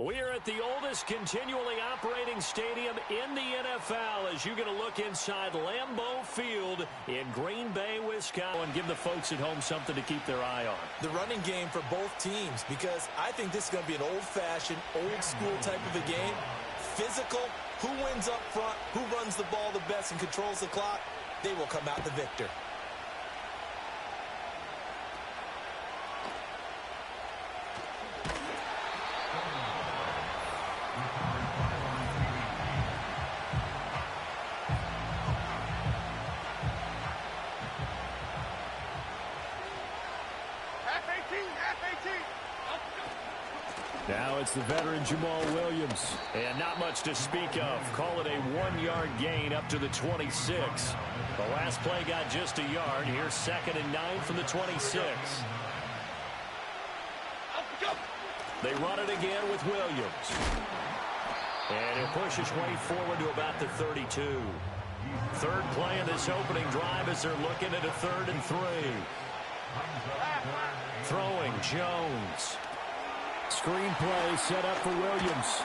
We're at the oldest continually operating stadium in the NFL as you get a look inside Lambeau Field in Green Bay, Wisconsin, and give the folks at home something to keep their eye on. The running game for both teams, because I think this is going to be an old-fashioned, old-school type of a game. Physical, who wins up front, who runs the ball the best and controls the clock, they will come out the victor. Now it's the veteran Jamal Williams. And not much to speak of. Call it a 1-yard gain up to the 26. The last play got just a yard. Here's 2nd and 9 from the 26. They run it again with Williams. And he'll push his way forward to about the 32. Third play of this opening drive as they're looking at a 3rd and 3. Throwing Jones. Screen play set up for Williams.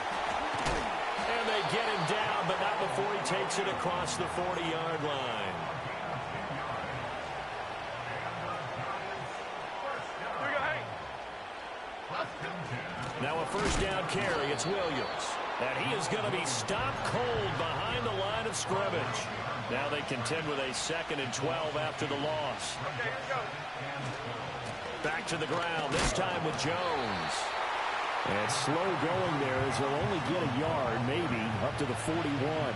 And they get him down, but not before he takes it across the 40-yard line. Now a first down carry. It's Williams. And he is going to be stopped cold behind the line of scrimmage. Now they contend with a 2nd and 12 after the loss. Back to the ground, this time with Jones. And slow going there as he'll only get a yard, maybe, up to the 41.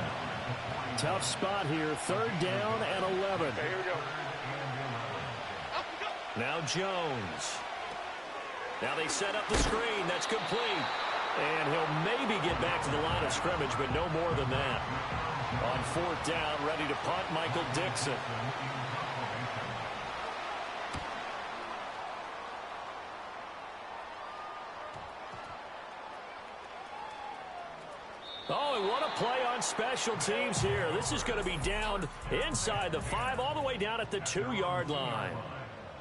Tough spot here, 3rd down and 11. Okay, here we go. Now Jones. Now they set up the screen. That's complete. And he'll maybe get back to the line of scrimmage, but no more than that. On 4th down, ready to punt, Michael Dixon. Oh, and what a play on special teams here. This is going to be down inside the 5, all the way down at the 2-yard line.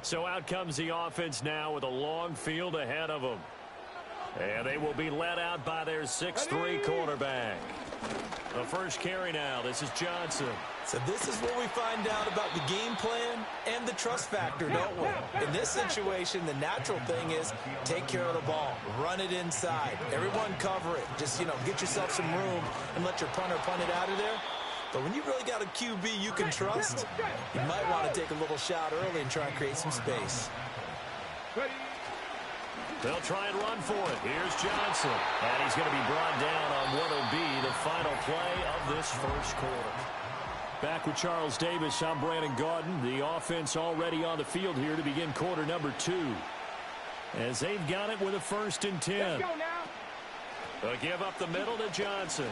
So out comes the offense now with a long field ahead of them. And they will be led out by their 6'3" quarterback. The first carry now. This is Johnson. So this is where we find out about the game plan and the trust factor, don't we? In this situation, the natural thing is take care of the ball. Run it inside. Everyone cover it. Just, get yourself some room and let your punter punt it out of there. But when you really got a QB you can trust, you might want to take a little shot early and try and create some space. They'll try and run for it. Here's Johnson. And he's going to be brought down on what will be the final play of this first quarter. Back with Charles Davis, I'm Brandon Gaudin. The offense already on the field here to begin quarter number 2. As they've got it with a 1st and 10. Let's go now. They'll give up the middle to Johnson.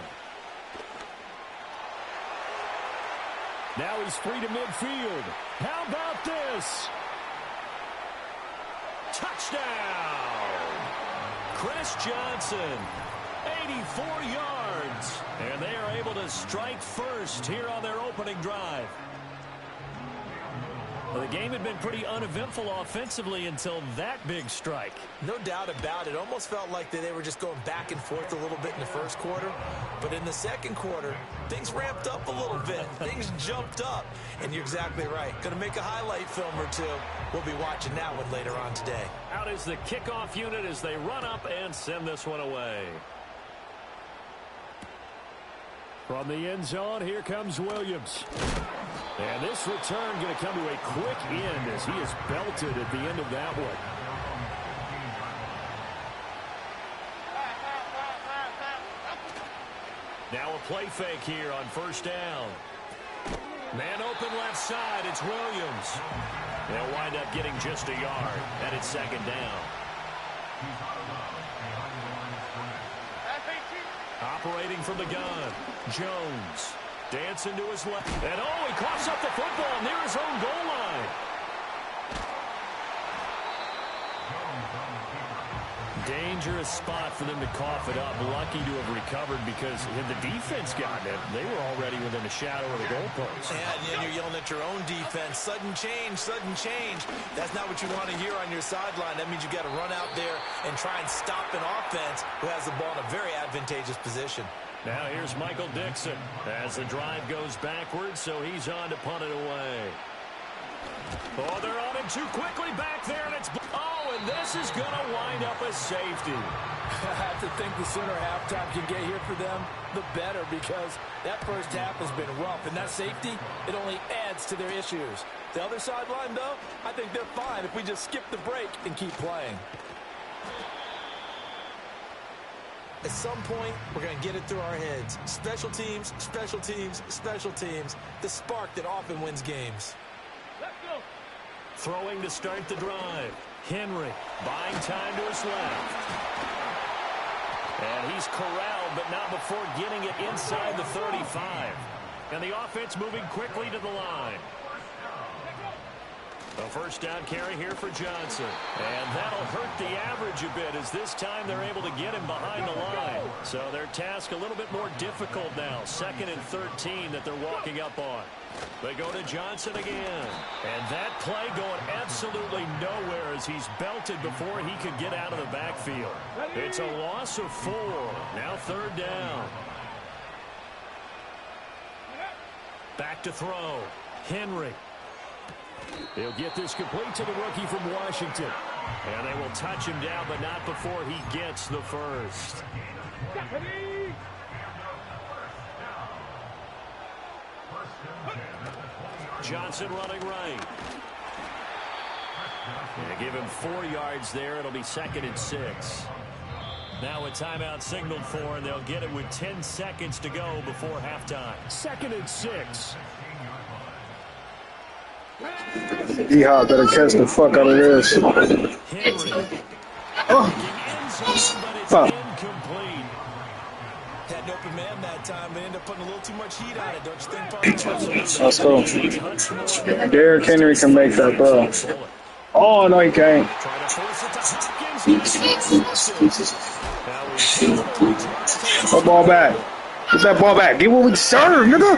Now he's free to midfield. How about this? Touchdown! Chris Johnson, 84 yards. And they are able to strike first here on their opening drive. Well, the game had been pretty uneventful offensively until that big strike. No doubt about it. Almost felt like they were just going back and forth a little bit in the first quarter. But in the second quarter, things ramped up a little bit. Things jumped up. And you're exactly right. Going to make a highlight film or two. We'll be watching that one later on today. Out is the kickoff unit as they run up and send this one away. From the end zone, here comes Williams. And this return going to come to a quick end as he is belted at the end of that one. Now a play fake here on first down. Man open left side. It's Williams. They'll wind up getting just a yard, and it's second down. Operating from the gun, Jones. Dancing to his left. And he coughs up the football near his own goal line. Dangerous spot for them to cough it up. Lucky to have recovered because had the defense gotten it, they were already within a shadow of the goalpost. Yeah, and you're yelling at your own defense. Sudden change, sudden change. That's not what you want to hear on your sideline. That means you got to run out there and try and stop an offense who has the ball in a very advantageous position. Now here's Michael Dixon as the drive goes backwards, so he's on to punt it away. Oh, they're on him too quickly back there, and it's... Oh, and this is going to wind up a safety. I have to think the sooner halftime can get here for them, the better, because that first half has been rough, and that safety, it only adds to their issues. The other sideline, though, I think they're fine if we just skip the break and keep playing. At some point, we're going to get it through our heads. Special teams, special teams, special teams. The spark that often wins games. Let's go. Throwing to start the drive. Henry buying time to his left. And he's corralled, but not before getting it inside the 35. And the offense moving quickly to the line. A first down carry here for Johnson. And that'll hurt the average a bit as this time they're able to get him behind the line. So their task a little bit more difficult now. 2nd and 13 that they're walking up on. They go to Johnson again. And that play going absolutely nowhere as he's belted before he could get out of the backfield. It's a loss of 4. Now 3rd down. Back to throw. Henry. They'll get this complete to the rookie from Washington. And they will touch him down, but not before he gets the first. Johnson running right. They give him 4 yards there. It'll be 2nd and 6. Now a timeout signaled for, and they'll get it with 10 seconds to go before halftime. 2nd and 6. D-Hop better catch the fuck out of this. Henry. Fuck. Had an open man that time, but ended up putting a little too much heat on it, don't you think, Let's go. Derrick Henry can make that throw. Oh, no, he can't. That ball back. Get that ball back. Get what we deserve, nigga.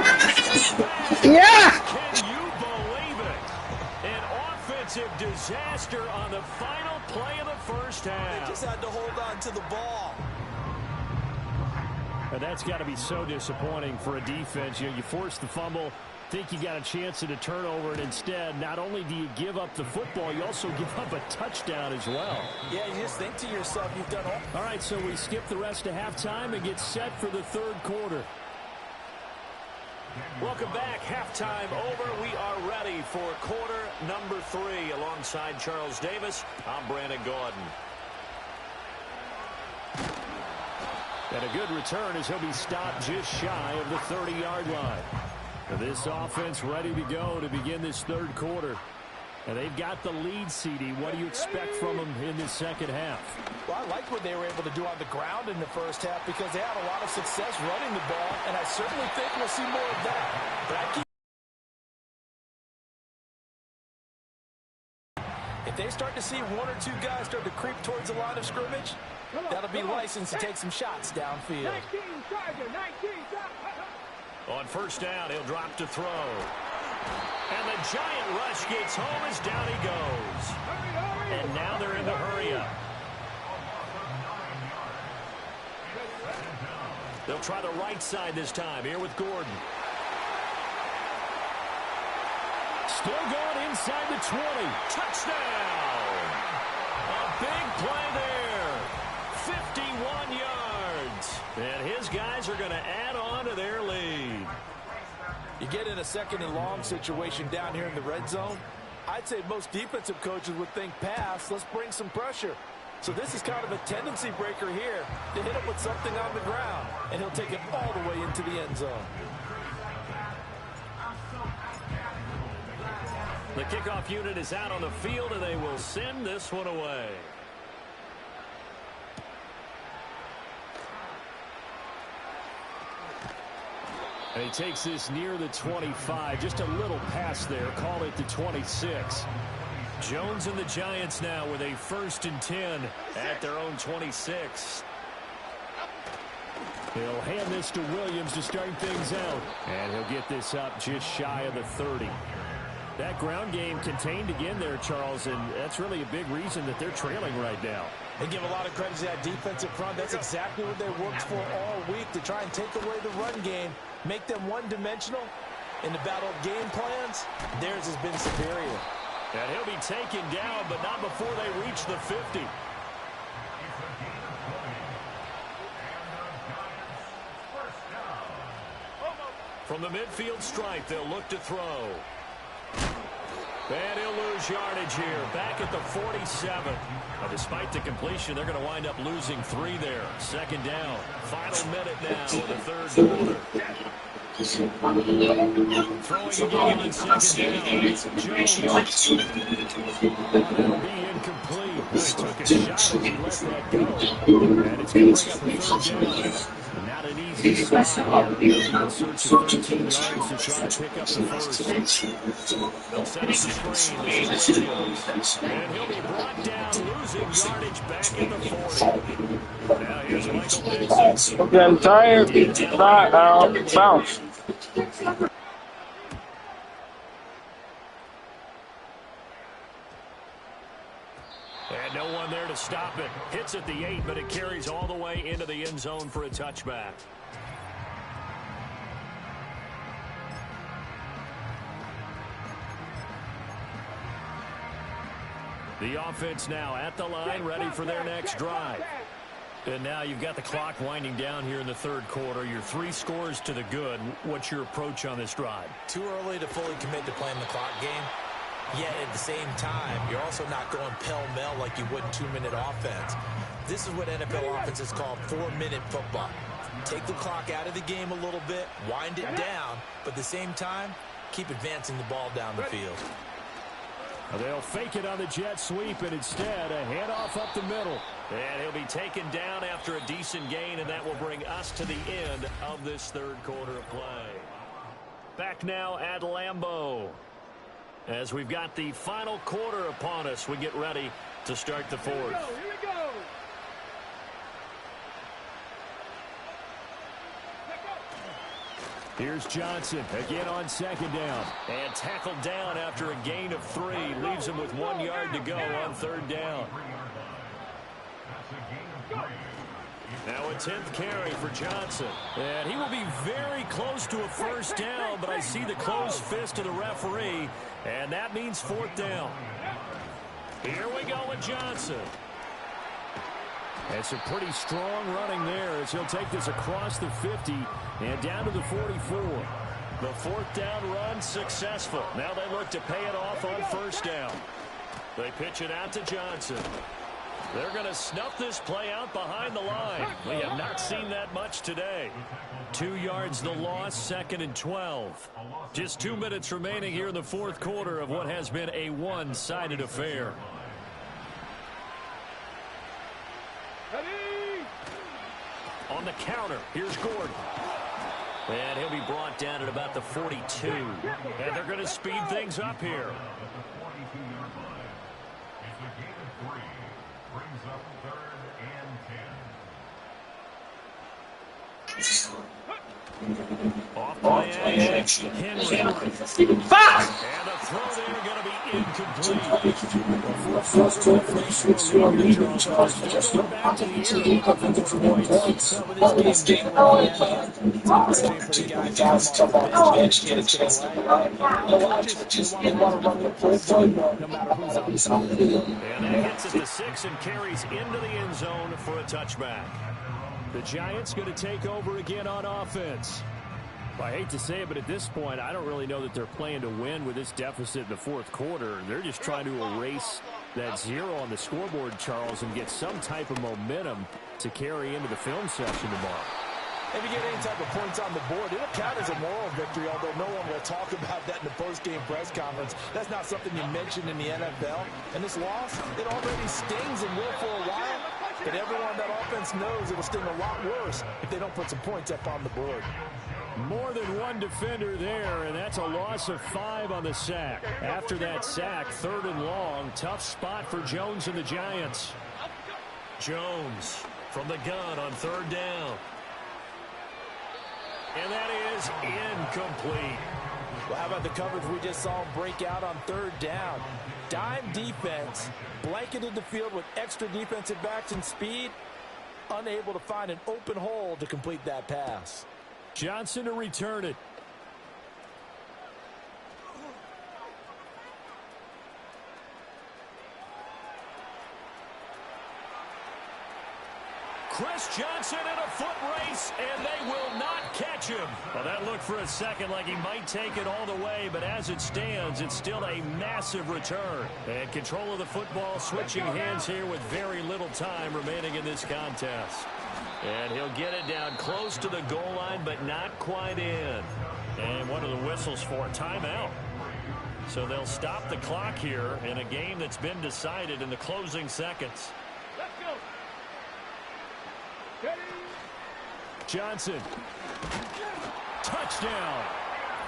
Yeah. Can you believe it? An offensive disaster on the final play of the first half. They just had to hold on to the ball. And that's got to be so disappointing for a defense. You know, you force the fumble, think you got a chance at a turnover, and instead, not only do you give up the football, you also give up a touchdown as well. Yeah, you just think to yourself, you've done all. All right, so we skip the rest of halftime and get set for the 3rd quarter. Welcome back. Halftime over. We are ready for quarter number 3. Alongside Charles Davis, I'm Brandon Gaudin. And a good return as he'll be stopped just shy of the 30-yard line. This offense ready to go to begin this 3rd quarter. And they've got the lead, CD. What do you expect from them in this 2nd half? Well, I like what they were able to do on the ground in the first half because they had a lot of success running the ball, and I certainly think we'll see more of that. But if they start to see 1 or 2 guys start to creep towards the line of scrimmage, that'll be licensed to take some shots downfield. On first down, he'll drop to throw. And the giant rush gets home as down he goes. And now they're in the hurry-up. They'll try the right side this time. Here with Gordon. Still going inside the 20. Touchdown! A big play there. 51 yards. And his guys are going to add on to their lead. You get in a 2nd and long situation down here in the red zone, I'd say most defensive coaches would think pass. Let's bring some pressure. So this is kind of a tendency breaker here to hit him with something on the ground, and he'll take it all the way into the end zone. The kickoff unit is out on the field, and they will send this one away. And he takes this near the 25. Just a little pass there. Call it the 26. Jones and the Giants now with a 1st and 10 at their own 26. He'll hand this to Williams to start things out. And he'll get this up just shy of the 30. That ground game contained again there, Charles, and that's really a big reason that they're trailing right now. They give a lot of credit to that defensive front. That's exactly what they worked for all week, to try and take away the run game, make them one-dimensional. In the battle of game plans, theirs has been superior. And he'll be taken down, but not before they reach the 50. From the midfield stripe, they'll look to throw. And he'll lose yardage here, back at the 47. Now, despite the completion, they're going to wind up losing 3 there. 2nd down. Final minute now in the 3rd quarter. Throwing again in 2nd down. Jones. That'll be incomplete. He took a shot as he let that go. And it's going to bring up a 3rd down. Not an easy spot. They'll search for 13 yards to try to pick up the first. They'll set up the screen. And he'll be brought down, losing yardage back at the 40. Now here's Michael Dixon. I'm getting tired. Bounce. And no one there to stop it. Hits at the 8, but it carries all the way into the end zone for a touchback. The offense now at the line, ready for their next drive. And now you've got the clock winding down here in the 3rd quarter. Your 3 scores to the good. What's your approach on this drive? Too early to fully commit to playing the clock game. Yet at the same time, you're also not going pell-mell like you would in 2-minute offense. This is what NFL offenses call 4-minute football. Take the clock out of the game a little bit, wind it down, but at the same time, keep advancing the ball down the field. They'll fake it on the jet sweep, and instead a handoff up the middle. And he'll be taken down after a decent gain, and that will bring us to the end of this 3rd quarter of play. Back now at Lambeau. As we've got the final quarter upon us, we get ready to start the 4th. Here we go. Here's Johnson again on 2nd down. And tackled down after a gain of 3. Leaves him with 1 yard to go on 3rd down. Now a 10th carry for Johnson. And he will be very close to a 1st down, but I see the closed fist of the referee, and that means 4th down. Here we go with Johnson. And some pretty strong running there as he'll take this across the 50 and down to the 44. The 4th down run successful. Now they look to pay it off on 1st down. They pitch it out to Johnson. They're going to snuff this play out behind the line. We have not seen that much today. 2 yards the loss, 2nd and 12. Just 2 minutes remaining here in the 4th quarter of what has been a one-sided affair. On the counter, here's Gordon. And he'll be brought down at about the 42. And they're going to speed things up here. Off play action. Henry. Fuck! And the throw there going to be incomplete. And that hits at the 6 and carries into the end zone for a touchback. The Giants going to take over again on offense. I hate to say it, but at this point, I don't really know that they're playing to win with this deficit in the 4th quarter. They're just trying to erase that 0 on the scoreboard, Charles, and get some type of momentum to carry into the film session tomorrow. If you get any type of points on the board, it'll count as a moral victory, although no one will talk about that in the post-game press conference. That's not something you mentioned in the NFL. And this loss, it already stings and will for a while. But everyone on that offense knows it'll sting a lot worse if they don't put some points up on the board. More than one defender there, and that's a loss of 5 on the sack. After that sack, 3rd and long, tough spot for Jones and the Giants. Jones from the gun on 3rd down. And that is incomplete. Well, how about the coverage we just saw break out on 3rd down? Dime defense, blanketed the field with extra defensive backs and speed, unable to find an open hole to complete that pass. Johnson to return it. Chris Johnson in a foot race, and they will not catch him. Well, that looked for a second like he might take it all the way, but as it stands, it's still a massive return. And control of the football switching hands here with very little time remaining in this contest. And he'll get it down close to the goal line, but not quite in. And what are the whistles for? Timeout. So they'll stop the clock here in a game that's been decided in the closing seconds. Let's go. Johnson. Touchdown.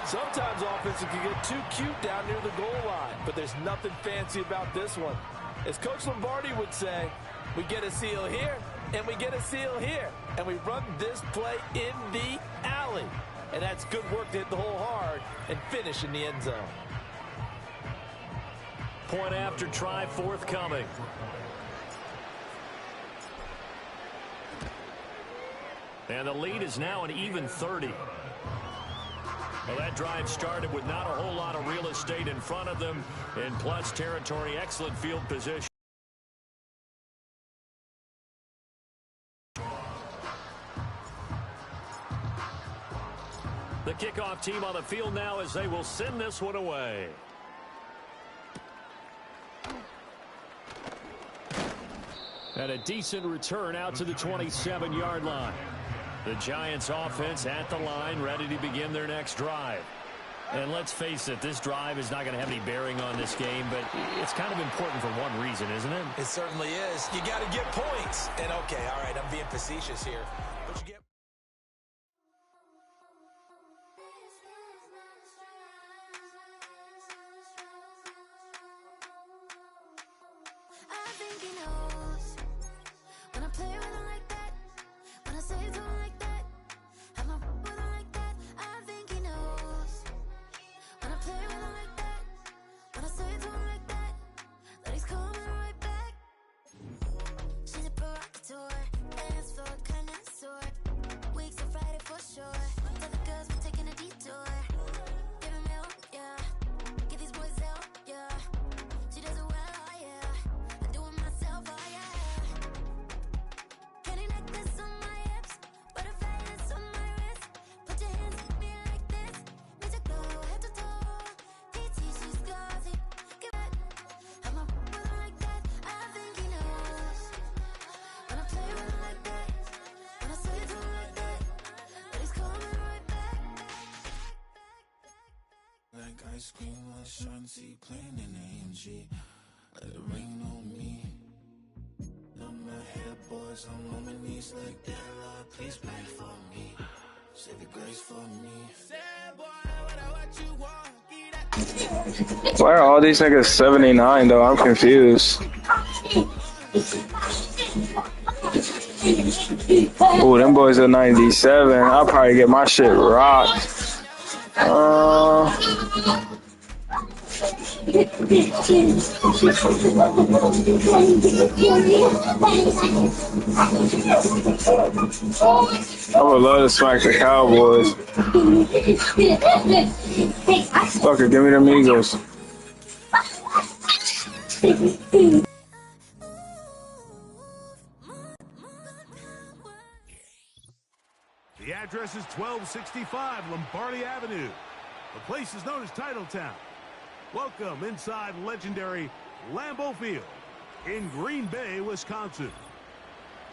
Sometimes offenses can get too cute down near the goal line, but there's nothing fancy about this one. As Coach Lombardi would say, we get a seal here, and we get a seal here, and we run this play in the alley. And that's good work to hit the hole hard and finish in the end zone. Point after try forthcoming. And the lead is now an even 30. Well, that drive started with not a whole lot of real estate in front of them. In plus territory, excellent field position. The kickoff team on the field now as they will send this one away. And a decent return out to the 27-yard line. The Giants offense at the line, ready to begin their next drive. And let's face it, this drive is not going to have any bearing on this game, but it's kind of important for one reason, isn't it? It certainly is. You got to get points. And okay, all right, I'm being facetious here. But you get ice cream, Shanti playing in AMG. Let it rain on me. On my head, boys, I'm on my knees like that. Lord, please pray for me. Save your grace for me. Why are all these niggas 79 though? I'm confused. Ooh, them boys are 97. I'll probably get my shit rocked. I would love to smack the Cowboys. Fuck it, give me them Eagles. The address is 1265 Lombardi Avenue. The place is known as Titletown. Welcome inside legendary Lambeau Field in Green Bay, Wisconsin.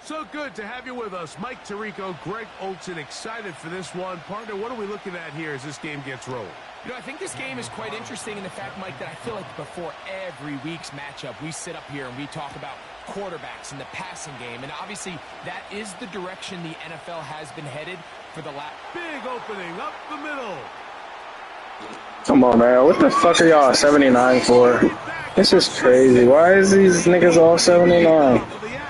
So good to have you with us, Mike Tirico, Greg Olsen, excited for this one. Partner, what are we looking at here as this game gets rolling? You know, I think this game is quite interesting in the fact, Mike, that I feel like before every week's matchup, we sit up here and we talk about quarterbacks in the passing game. And obviously, that is the direction the NFL has been headed for the last. Big opening up the middle. Come on, man. What the fuck are y'all 79 for? This is crazy. Why is these niggas all 79?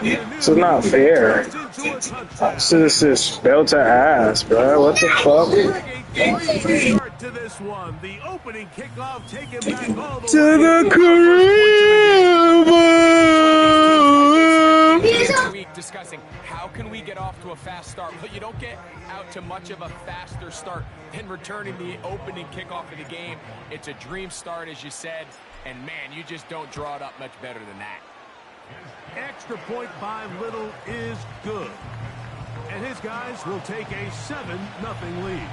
This is not fair. This is belt to ass, bro. What the fuck? Start to this one. The opening kickoff taken back all the To the Caribbean. Week discussing how can we get off to a fast start, but you don't get out to much of a faster start than returning the opening kickoff of the game. It's a dream start, as you said, and man, you just don't draw it up much better than that. extra point by Little is good. And his guys will take a 7-0 lead.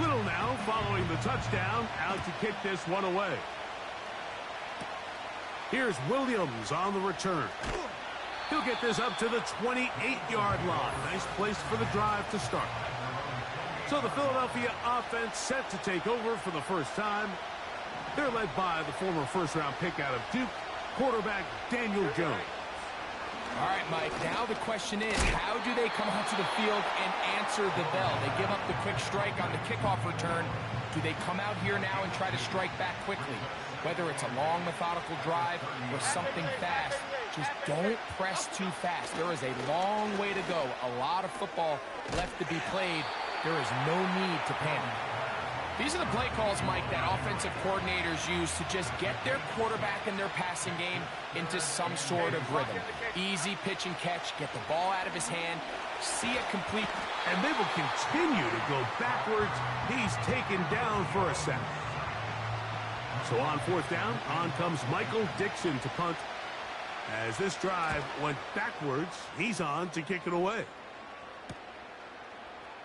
Little now following the touchdown, out to kick this one away. Here's Williams on the return. He'll get this up to the 28-yard line. Nice place for the drive to start. So the Philadelphia offense set to take over for the first time. They're led by the former first-round pick out of Duke, quarterback Daniel Jones. All right, Mike, now the question is, how do they come out to the field and answer the bell? They give up the quick strike on the kickoff return. Do they come out here now and try to strike back quickly? Whether it's a long, methodical drive or something fast, just don't press too fast. There is a long way to go. A lot of football left to be played. There is no need to panic. These are the play calls, Mike, that offensive coordinators use to just get their quarterback and their passing game into some sort of rhythm. Easy pitch and catch, get the ball out of his hand, see it complete. And they will continue to go backwards. He's taken down for a sack. So on fourth down, on comes Michael Dixon to punt. As this drive went backwards, he's on to kick it away.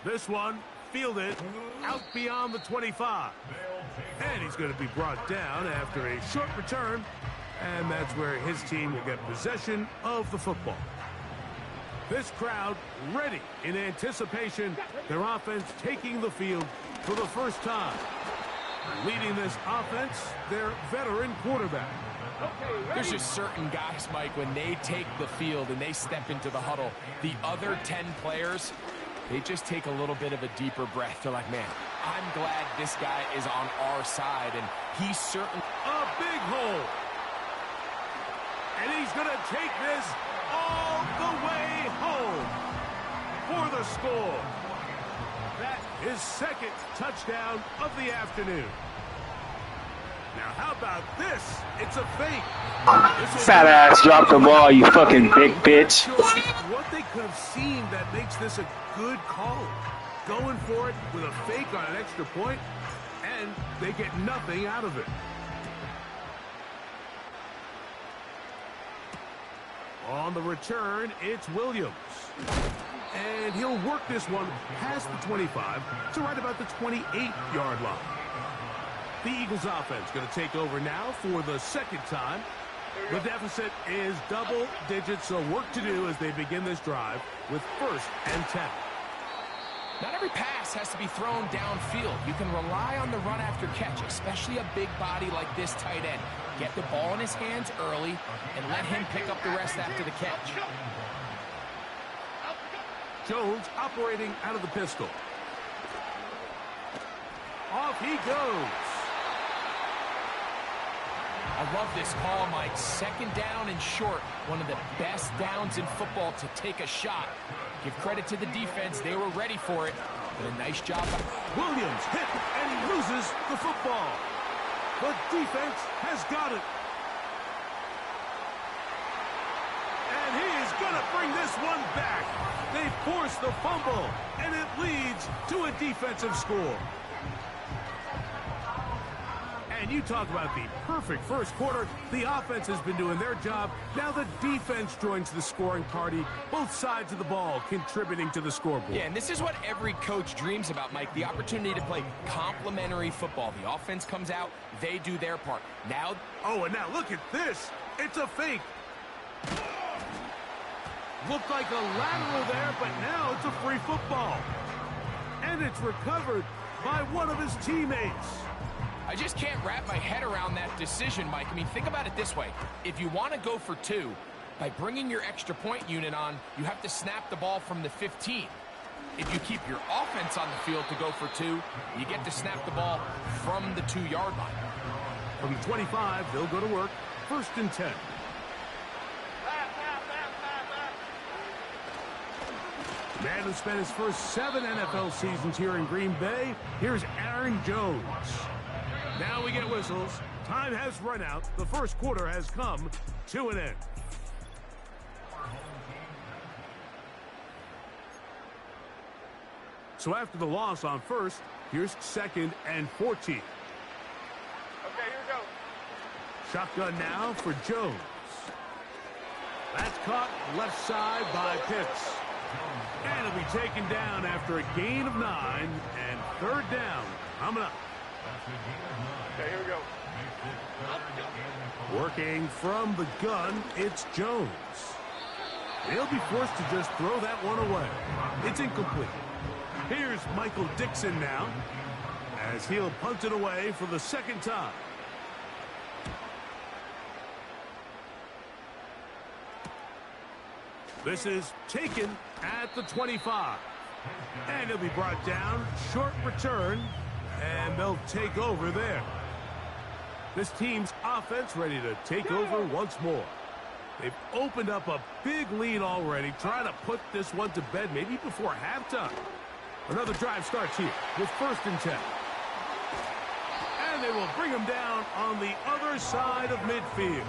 This one fielded out beyond the 25. And he's going to be brought down after a short return. And that's where his team will get possession of the football. This crowd ready in anticipation. Their offense taking the field for the first time. Leading this offense, their veteran quarterback. There's just certain guys, Mike, when they take the field and they step into the huddle, the other 10 players, they just take a little bit of a deeper breath. They're like, man, I'm glad this guy is on our side, and he's certainly a big hole. And he's going to take this all the way home for the score. That is second touchdown of the afternoon. Now, how about this? It's a fake. Fat ass, drop the ball, you fucking big bitch. What they could have seen that makes this a good call. Going for it with a fake on an extra point, and they get nothing out of it. On the return, it's Williams. And he'll work this one past the 25 to right about the 28-yard line. The Eagles offense going to take over now for the second time. The deficit is double digits, so work to do as they begin this drive with 1st and 10. Not every pass has to be thrown downfield. You can rely on the run after catch, especially a big body like this tight end. Get the ball in his hands early and let him pick up the rest after the catch. Jones operating out of the pistol. Off he goes. I love this call, Mike. 2nd down and short. One of the best downs in football to take a shot. Give credit to the defense. They were ready for it. But a nice job. Williams hit, and he loses the football. The defense has got it. And he is going to bring this one back. They force the fumble, and it leads to a defensive score. And And you talk about the perfect first quarter. The offense has been doing their job. Now the defense joins the scoring party. Both sides of the ball contributing to the scoreboard. Yeah, and this is what every coach dreams about, Mike, the opportunity to play complementary football. The offense comes out, they do their part. Now... Oh, and now look at this. It's a fake. Looked like a lateral there, but now it's a free football. And it's recovered by one of his teammates. I just can't wrap my head around that decision, Mike. I mean, think about it this way. If you want to go for 2, by bringing your extra point unit on, you have to snap the ball from the 15. If you keep your offense on the field to go for 2, you get to snap the ball from the 2-yard line. From the 25, they'll go to work. 1st and 10. Man who spent his first 7 NFL seasons here in Green Bay, here's Aaron Jones. Now we get whistles. Time has run out. The first quarter has come to an end. So after the loss on first, here's 2nd and 14. Okay, here we go. Shotgun now for Jones. That's caught left side by Pitts. And it'll be taken down after a gain of 9 and 3rd down coming up. Okay, here we go. Working from the gun, it's Jones. He'll be forced to just throw that one away. It's incomplete. Here's Michael Dixon now, as he'll punt it away for the 2nd time. This is taken at the 25. And he'll be brought down. Short return. And they'll take over there. This team's offense ready to take over once more. They've opened up a big lead already, trying to put this one to bed maybe before halftime. Another drive starts here with 1st and 10. And they will bring him down on the other side of midfield.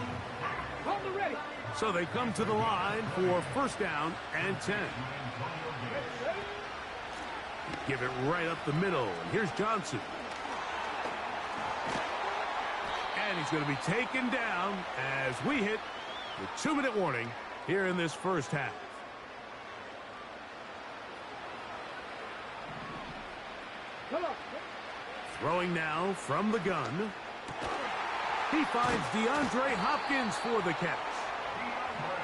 So they come to the line for 1st down and 10. Give it right up the middle. And here's Johnson. And he's going to be taken down as we hit the 2-minute warning here in this first half. Throwing now from the gun. He finds DeAndre Hopkins for the catch.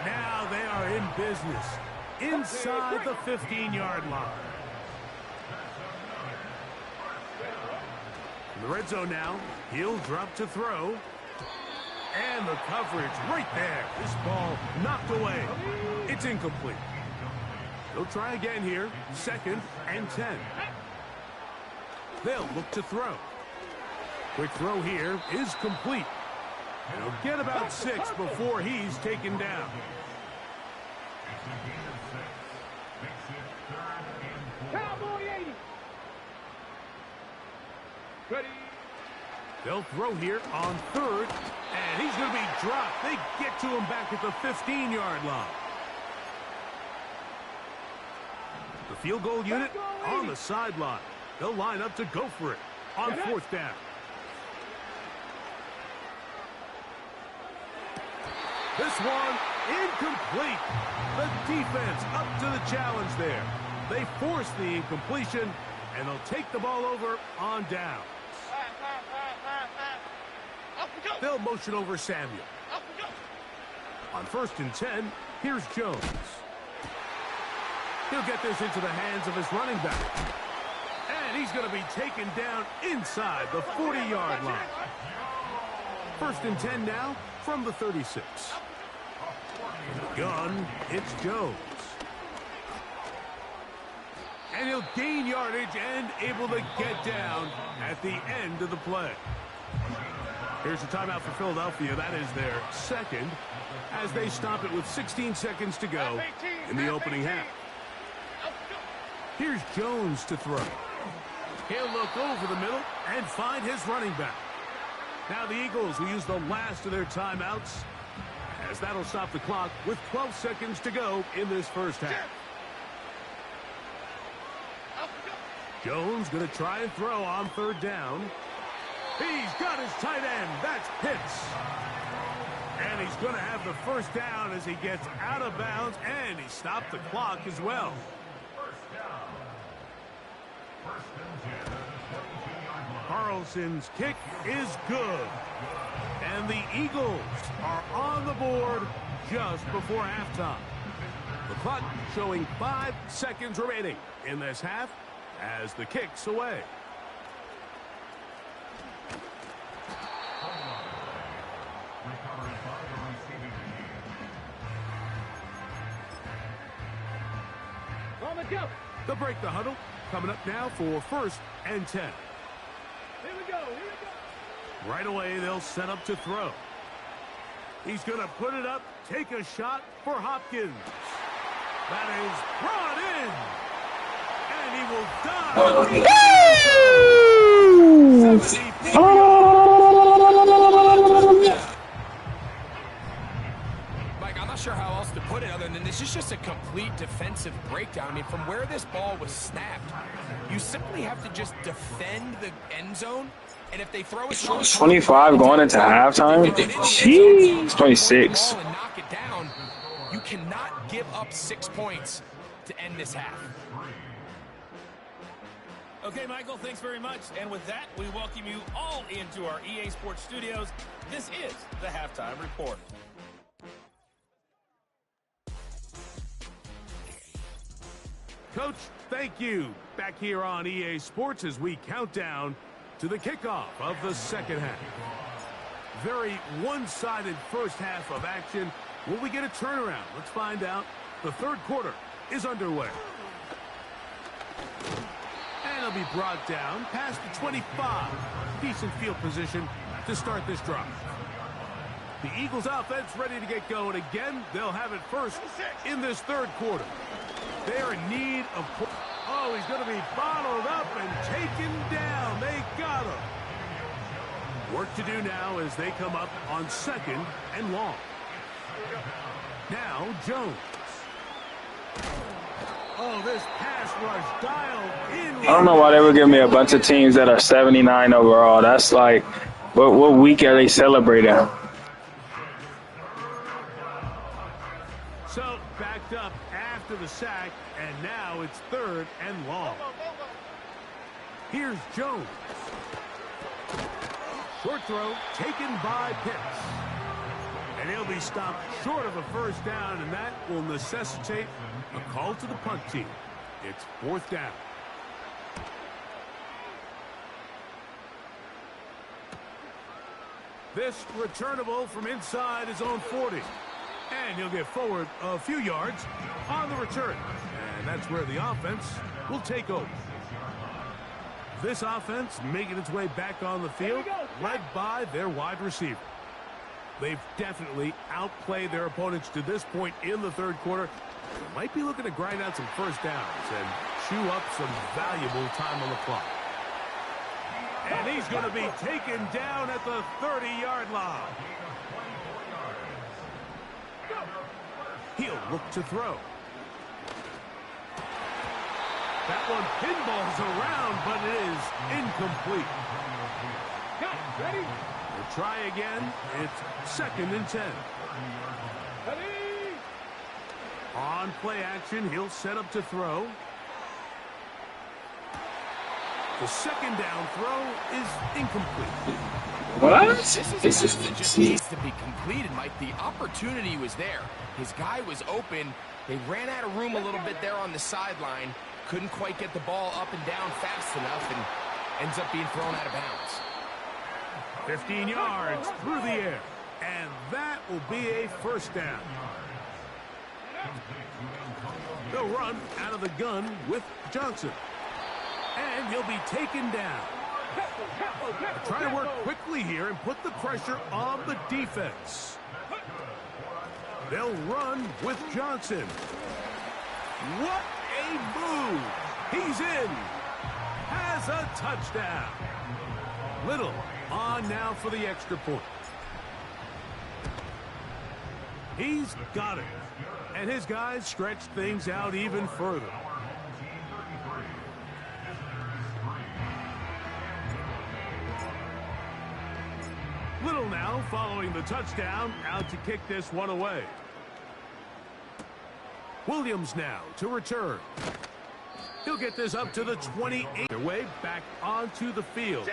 Now they are in business inside the 15-yard line. In the red zone now, he'll drop to throw. And the coverage right there. This ball knocked away. It's incomplete. They'll try again here. 2nd and 10. They'll look to throw. Quick throw here is complete. He'll get about 6 before he's taken down. Ready. They'll throw here on 3rd, and he's going to be dropped. They get to him back at the 15-yard line. The field goal unit on the sideline. They'll line up to go for it on 4th down. This one incomplete. The defense up to the challenge there. They force the incompletion, and they'll take the ball over on down. They'll motion over Samuel. On 1st and 10, here's Jones. He'll get this into the hands of his running back. And he's going to be taken down inside the 40-yard line. 1st and 10 now from the 36. Gun, it's Jones. And he'll gain yardage and able to get down at the end of the play. Here's a timeout for Philadelphia. That is their 2nd as they stop it with 16 seconds to go in the opening half. Here's Jones to throw. He'll look over the middle and find his running back. Now the Eagles will use the last of their timeouts, as that'll stop the clock with 12 seconds to go in this first half. Jones going to try and throw on 3rd down. He's got his tight end. That's Pitts. And he's going to have the first down as he gets out of bounds, and he stopped the clock as well. Carlson's kick is good. And the Eagles are on the board just before halftime. The clock showing 5 seconds remaining in this half as the kick's away. They'll break the huddle. Coming up now for 1st and 10. Here we go. Right away, they'll set up to throw. He's going to put it up, take a shot for Hopkins. That is brought in. And he will dive. Mike, I'm not sure how else to put it other than this is just a complete defensive breakdown. I mean, from where this ball was snapped, you simply have to just defend the end zone. And if they throw it 25 going into halftime? Jeez, 26. And knock it down, you cannot give up 6 points to end this half. Okay, Michael, thanks very much. And with that, we welcome you all into our EA Sports Studios. This is the Halftime Report. Coach, thank you. Back here on EA Sports as we count down to the kickoff of the second half. Very one-sided first half of action. Will we get a turnaround? Let's find out. The third quarter is underway. And it'll be brought down past the 25. Decent field position to start this drive. The Eagles offense ready to get going again. They'll have it first in this third quarter. They are in need of... Oh, he's going to be bottled up and taken down. They got him. Work to do now as they come up on 2nd and long. Now, Jones. Oh, this pass rush dialed in. I don't know why they would give me a bunch of teams that are 79 overall. That's like, what week are they celebrating? So, backed up after the sack, and now it's 3rd and long. Here's Jones. Short throw taken by Pitts. And he'll be stopped short of a first down, and that will necessitate a call to the punt team. It's 4th down. This returnable from inside his own 40. And he'll get forward a few yards on the return. And that's where the offense will take over. This offense making its way back on the field, led by their wide receiver. They've definitely outplayed their opponents to this point in the third quarter. They might be looking to grind out some first downs and chew up some valuable time on the clock. And he's going to be taken down at the 30-yard line. He'll look to throw. That one pinballs around, but it is incomplete. Ready? We'll try again. It's 2nd and 10. Ready? On play action, he'll set up to throw. The 2nd down throw is incomplete. What? This is that just needs to be completed, Mike. The opportunity was there. His guy was open. They ran out of room a little bit there on the sideline. Couldn't quite get the ball up and down fast enough and ends up being thrown out of bounds. 15 yards through the air. And that will be a first down. They'll run out of the gun with Johnson. And he'll be taken down. Try to work quickly here and put the pressure on the defense. They'll run with Johnson. What a move. He's in. Has a touchdown. Little on now for the extra point. He's got it. And his guys stretch things out even further. following the touchdown, out to kick this one away. Williams now to return. He'll get this up to the 28. Their way back onto the field.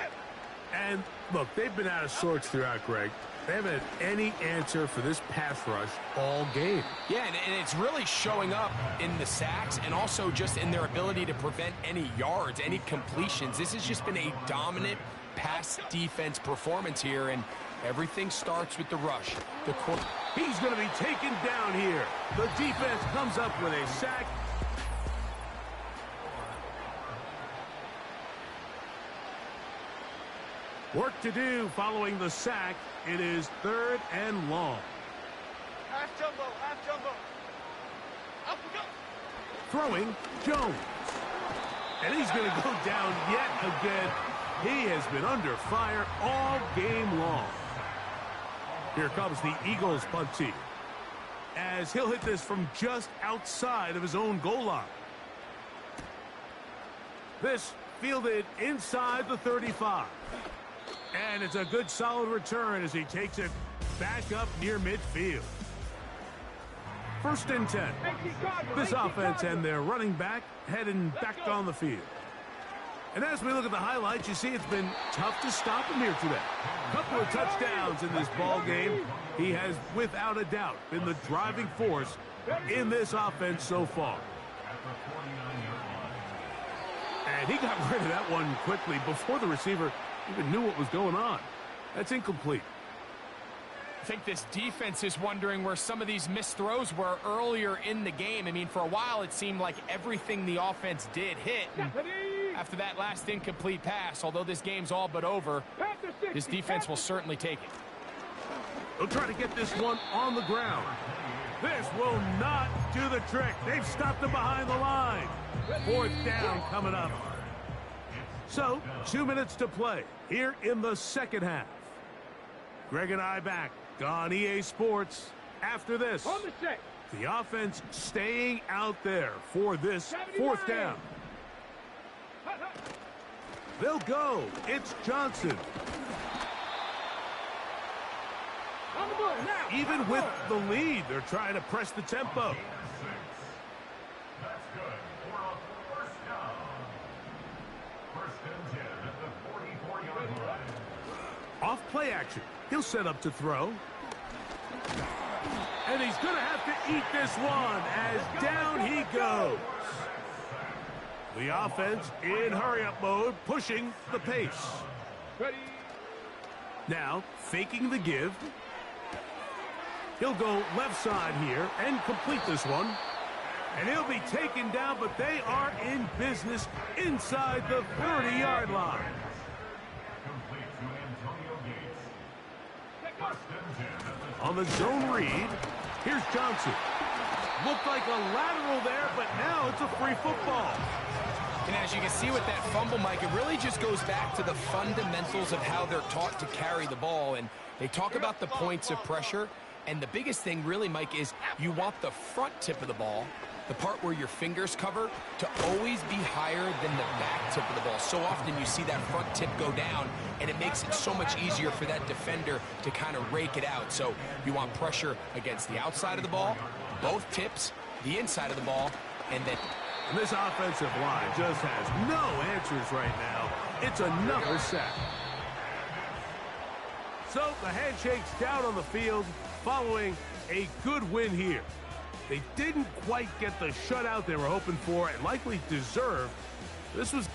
And, look, they've been out of sorts throughout, Greg. They haven't had any answer for this pass rush all game. Yeah, and it's really showing up in the sacks and also just in their ability to prevent any yards, any completions. This has just been a dominant pass defense performance here, and everything starts with the rush. He's going to be taken down here. The defense comes up with a sack. Work to do following the sack. It is 3rd and long. Half jumbo, half jumbo. Up we go. Throwing Jones. And he's going to go down yet again. He has been under fire all game long. Here comes the Eagles punt team, as he'll hit this from just outside of his own goal line. This fielded inside the 35. And it's a good solid return as he takes it back up near midfield. 1st and 10. This offense and their running back heading back on the field. And as we look at the highlights, you see it's been tough to stop him here today. Couple of touchdowns in this ball game. He has, without a doubt, been the driving force in this offense so far. And he got rid of that one quickly before the receiver even knew what was going on. That's incomplete. I think this defense is wondering where some of these missed throws were earlier in the game. I mean, for a while, it seemed like everything the offense did hit. And after that last incomplete pass, although this game's all but over, this defense will certainly take it. They'll try to get this one on the ground. This will not do the trick. They've stopped him behind the line. 4th down coming up. So, 2 minutes to play here in the second half. Greg and I back on EA Sports after this. The offense staying out there for this 4th down. They'll go. It's Johnson. Even with the lead, they're trying to press the tempo. Off play action. He'll set up to throw. And he's going to have to eat this one as down he goes. The offense in hurry-up mode, pushing the pace. Now, faking the give. He'll go left side here and complete this one. And he'll be taken down, but they are in business inside the 30-yard line. On the zone read, here's Johnson. Looked like a lateral there, but now it's a free football. And as you can see with that fumble, Mike, it really just goes back to the fundamentals of how they're taught to carry the ball. And they talk about the points of pressure. And the biggest thing really, Mike, is you want the front tip of the ball, the part where your fingers cover, to always be higher than the back tip of the ball. So often you see that front tip go down, and it makes it so much easier for that defender to kind of rake it out. So you want pressure against the outside of the ball, both tips, the inside of the ball, and then... And this offensive line just has no answers right now. It's another sack. So the handshake's down on the field following a good win here. They didn't quite get the shutout they were hoping for and likely deserved. This was